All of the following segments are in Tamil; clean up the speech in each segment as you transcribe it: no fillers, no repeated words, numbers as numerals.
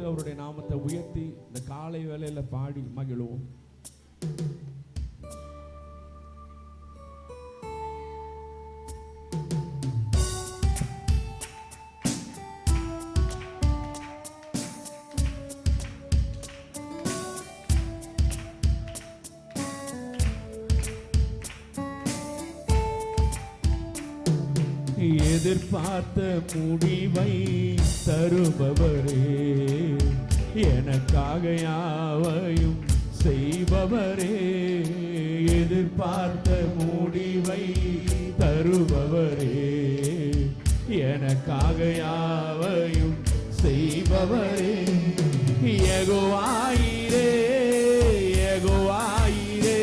அவருடைய நாமத்தை உயர்த்தி இந்த காலை வேளையில பாடி மகிழுவோம். எதிர்பார்த்த முடிவை தருபவரே, எனக்காக யாவையும் செய்பவரே. எதிர்பார்த்த முடிவை தருபவரே, எனக்காக யாவையும் செய்பவரே. யெகோவாயிரே யெகோவாயிரே,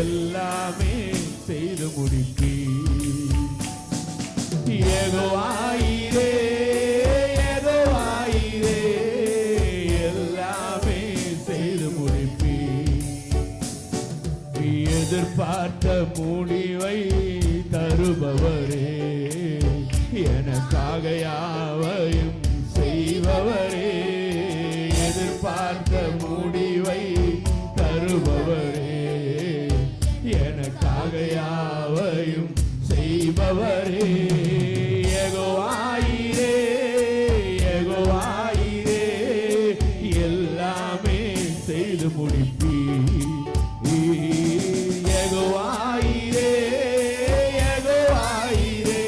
எல்லாமே செய்து முடிப்பீர். யெகோவாயிரே யெகோவாயிரே, எல்லாமே செய்து முடிப்பீர். எதிர்பார்த்த முடிவை தருபவரே, எனக்காக யாவையும் செய்பவரே. எதிர்பார்த்த முடிவை தருபவரே, எனக்காக யாவையும் செய்பவரே. யெகோவாயிரே யெகோவாயிரே, எல்லாமே செய்து முடிப்பீர். யெகோவாயிரே யெகோவாயிரே,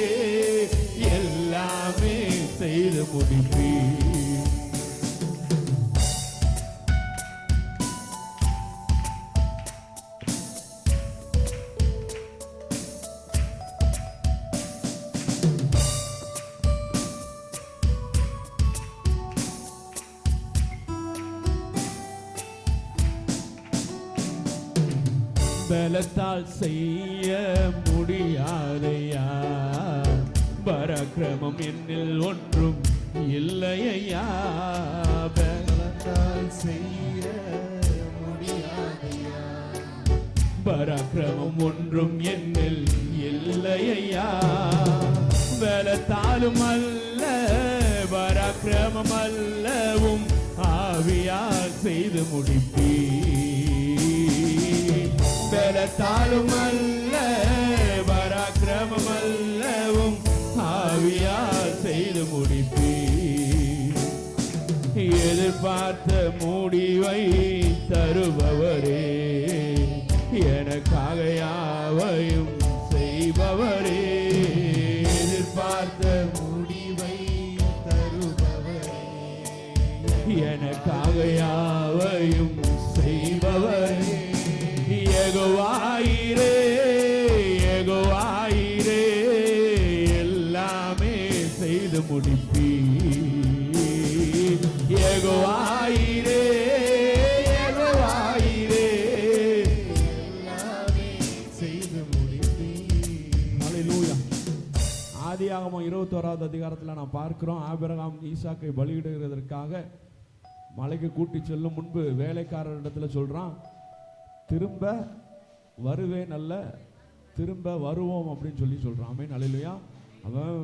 எல்லாமே செய்து முடிப்பீர். பலத்தால் செய்ய முடியாதையா, பராக்கிரமம் என்னில் ஒன்றும் இல்லையா. பலத்தால் செய்ய முடியாதையா, பராக்கிரமம் ஒன்றும் என்னில் இல்லையா. பலத்தாலும் அல்ல பராக்கிரமம் அல்லவும், ஆவியால் செய்து முடிப்பீர். பலத்தாலும் அல்ல பராக்கிரமம் அல்லவும், ஆவியால் செய்து முடிப்பீர். எதிர்பார்த்த முடிவை தருபவரே, எனக்காக யாவையும் செய்பவரே. எதிர்பார்த்த முடிவை தருபவரே, எனக்காக யாவையும் செய்பவரே. யெகோவாயிரே யெகோவாயிரே, எல்லாமே செய்து முடிப்பீர். யெகோவாயிரே யெகோவாயிரே, எல்லாமே செய்து முடிப்பீர். ஹல்லேலூயா. ஆதியாகமம் 21வது அதிகாரத்தில் நாம் பார்க்கிறோம், ஆபிரகாம் ஈசாக்கை பலியிடுகிறதற்காக மலைக்கு கூட்டி செல்லும் முன்பு வேலைக்காரரிடத்தில் சொல்றான், திரும்ப வருவேன் அல்ல திரும்ப வருவோம் அப்படின்னு சொல்றான். ஆமென் அல்லேலூயா. அவன்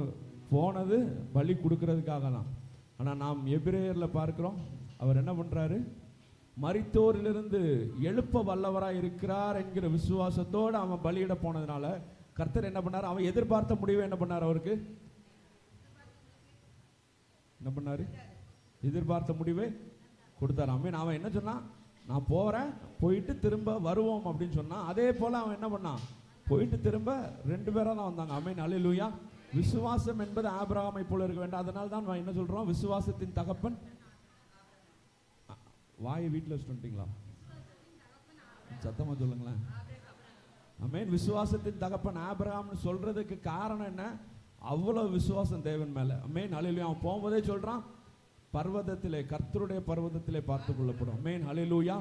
போனது பலி கொடுக்கறதுக்காக தான். ஆனால் நாம் எபிரேயரில் பார்க்கிறோம், அவர் என்ன பண்றாரு, மரித்தோரிலிருந்து எழுப்ப வல்லவராக இருக்கிறார் என்கிற விசுவாசத்தோடு அவன் பலியிட போனதுனால கர்த்தர் என்ன பண்ணார், அவன் எதிர்பார்த்த முடிவை என்ன பண்ணார், அவருக்கு என்ன பண்ணாரு, எதிர்பார்த்த முடிவை கொடுத்தார். ஆமென். அவன் என்ன சொன்னான், நான் போறேன் போயிட்டு திரும்ப வருவோம் அப்படின்னு சொன்னான். அதே போல அவன் என்ன பண்ணான், போயிட்டு திரும்ப 2 பேரா தான் வந்தாங்க. ஆமென் அல்லேலூயா. விசுவாசம் என்பது ஆபிரகாமை போல இருக்க வேண்டாம். அதனால தான் என்ன சொல்றோம், விசுவாசத்தின் தகப்பன். வாயை வீட்டில் வச்சுட்டீங்களா, சத்தமா சொல்லுங்களேன். ஆமென். விசுவாசத்தின் தகப்பன் ஆபிரகாம்னு சொல்றதுக்கு காரணம் என்ன, அவ்வளவு விசுவாசம் தேவன் மேல. ஆமென் அல்லேலூயா. அவன் போகும்போதே சொல்றான், பர்வதத்திலே கர்த்தருடைய பர்வதத்திலே பார்த்து கொள்ளப்படும். ஆமென் ஹல்லேலூயா.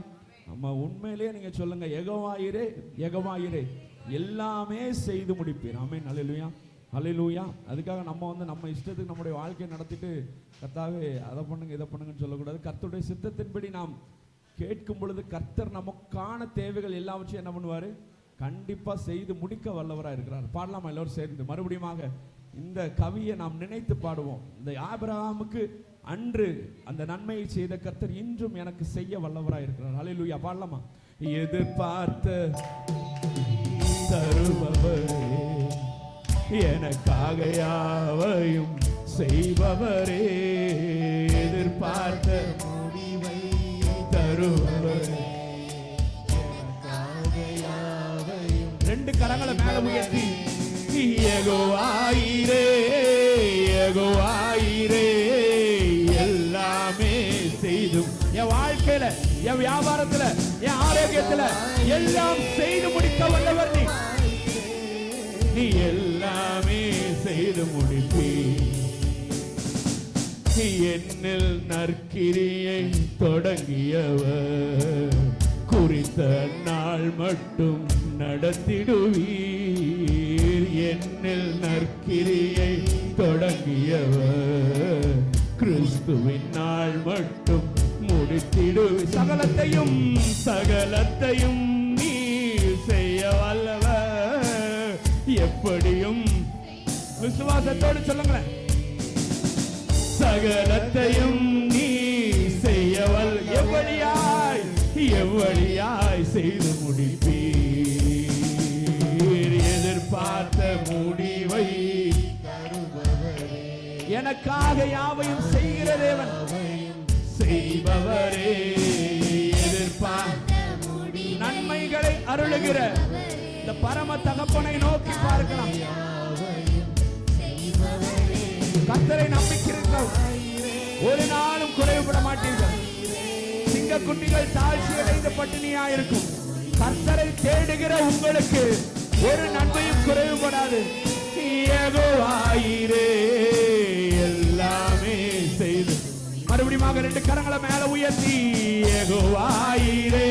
நம்ம உண்மையிலேயே நீங்க சொல்லுங்க, யெகோவாயிரே யெகோவாயிரே, எல்லாமே செய்து முடிப்பீர். ஆமென் ஹல்லேலூயா ஹல்லேலூயா. அதுக்காக நம்ம இஷ்டத்துக்கு நம்முடைய வாழ்க்கையை நடத்திட்டு கர்த்தாவே அதை பண்ணுங்க இதை பண்ணுங்கன்னு சொல்லக்கூடாது. கர்த்தருடைய சித்தத்தின்படி நாம் கேட்கும் பொழுது கர்த்தர் நமக்கான தேவைகள் எல்லாவற்றையும் என்ன பண்ணுவாரு, கண்டிப்பா செய்து முடிக்க வல்லவராக இருக்கிறார். பாடலாமா எல்லாரும் சேர்ந்து மறுபடியும் இந்த கவியை நாம் நினைத்து பாடுவோம். இந்த ஆபிரகாமுக்கு அன்று அந்த நன்மையை செய்த கர்த்தர் இன்றும் எனக்கு செய்ய வல்லவராய் இருக்கிறார். ஹல்லேலூயா. பாடலாமா? எதிர்பார்த்த தருபவரே, எனக்காக யாவையும் செய்பவரே, எதிர்பார்த்த முடிவை தருபவரே, எனக்காக யாவையும். ரெண்டு கரங்களை மேல உயர்த்தி யெகோவாயிரே, யெகோவாயிரே, எல்லாமே செய்தும் என் வாழ்க்கையில, என் வியாபாரத்துல, என் ஆரோக்கியத்துல எல்லாம் செய்து முடிக்க வல்லவர் நீ. நீ எல்லாமே செய்து முடிப்பீ. என்னில் நற்கிரியை தொடங்கியவர் குறித்த நாள் மட்டும் நடத்திடுவீர். என்னில் நற்கிரியை தொடங்கியவர் கிறிஸ்துவின் நாள் மட்டும் முடித்திடுவீர். சகலத்தையும் சகலத்தையும் நீ செய்ய வல்லவர். எப்படியும் விசுவாசத்தோடு சொல்லுங்களேன். சகலத்தையும் நீ செய்ய வல்ல. எவ்வளியாய் எவ்வளியாய் செய்து முடிப்பீர். எதிர்பார்த்த முடிவை தருபவரே, எனக்காக யாவையும் செய்கிற தேவன், செய்பவரே, எதிர்பார்த்த நன்மைகளை அருளுகிற இந்த பரம தகப்பனை நோக்கி பார்க்கலாம். கர்த்தரை நம்பிக்கிறீர்கள், ஒரு நாளும் குறைவுபட மாட்டீர்கள். சிங்க குட்டிகள் தாழ்ச்சி அடைந்த பட்டினியாயிருக்கும். கர்த்தரை தேடுகிற உங்களுக்கு ஒரு நன்மையும் குறைவுபடாது. யெகோவாயிரே, எல்லாமே செய்து. மறுபடியும் ரெண்டு கரங்களை மேல உயர்த்தி யெகோவாயிரே,